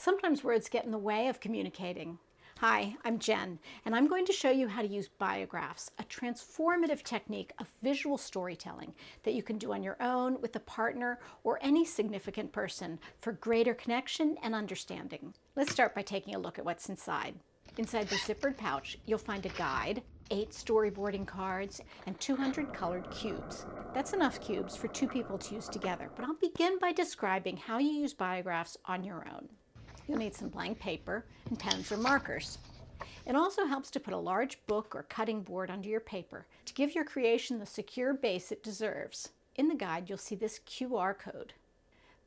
Sometimes words get in the way of communicating. Hi, I'm Jen, and I'm going to show you how to use BioGraffs, a transformative technique of visual storytelling that you can do on your own, with a partner, or any significant person for greater connection and understanding. Let's start by taking a look at what's inside. Inside the zippered pouch, you'll find a guide, 8 storyboarding cards, and 200 colored cubes. That's enough cubes for 2 people to use together, but I'll begin by describing how you use BioGraffs on your own. You'll need some blank paper and pens or markers. It also helps to put a large book or cutting board under your paper to give your creation the secure base it deserves. In the guide, you'll see this QR code.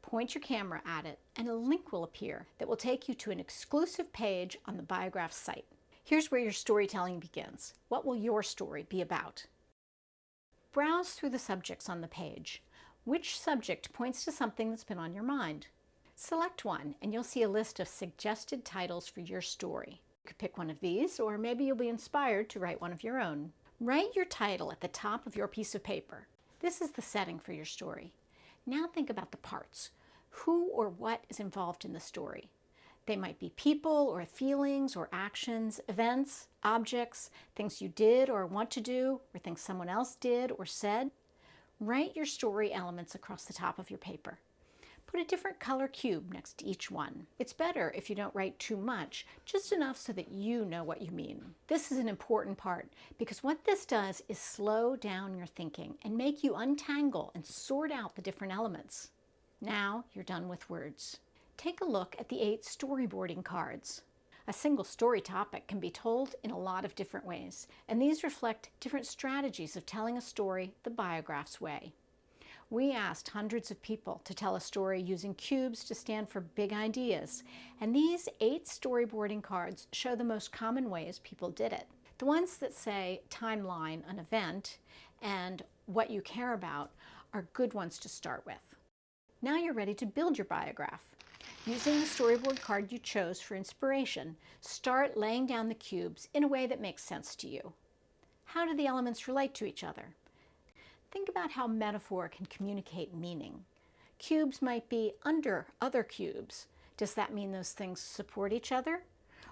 Point your camera at it and a link will appear that will take you to an exclusive page on the BioGraffs site. Here's where your storytelling begins. What will your story be about? Browse through the subjects on the page. Which subject points to something that's been on your mind? Select one and you'll see a list of suggested titles for your story. You could pick one of these, or maybe you'll be inspired to write one of your own. Write your title at the top of your piece of paper. This is the setting for your story. Now think about the parts. Who or what is involved in the story? They might be people or feelings or actions, events, objects, things you did or want to do, or things someone else did or said. Write your story elements across the top of your paper. Put a different color cube next to each one. It's better if you don't write too much, just enough so that you know what you mean. This is an important part because what this does is slow down your thinking and make you untangle and sort out the different elements. Now you're done with words. Take a look at the 8 storyboarding cards. A single story topic can be told in a lot of different ways, and these reflect different strategies of telling a story the BioGraffs way. We asked hundreds of people to tell a story using cubes to stand for big ideas, and these 8 storyboarding cards show the most common ways people did it. The ones that say timeline, an event, and what you care about are good ones to start with. Now you're ready to build your BioGraff. Using the storyboard card you chose for inspiration, start laying down the cubes in a way that makes sense to you. How do the elements relate to each other? Think about how metaphor can communicate meaning. Cubes might be under other cubes. Does that mean those things support each other?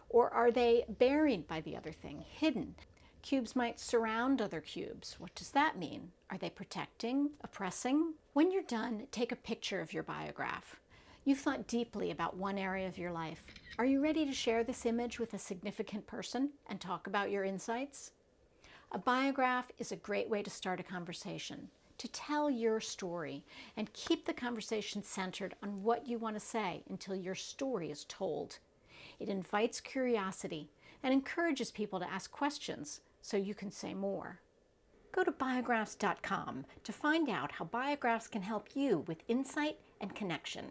Or are they buried by the other thing, hidden? Cubes might surround other cubes. What does that mean? Are they protecting, oppressing? When you're done, take a picture of your BioGraff. You've thought deeply about one area of your life. Are you ready to share this image with a significant person and talk about your insights? A BioGraff is a great way to start a conversation, to tell your story, and keep the conversation centered on what you want to say until your story is told. It invites curiosity and encourages people to ask questions so you can say more. Go to biograffs.com to find out how BioGraffs can help you with insight and connection.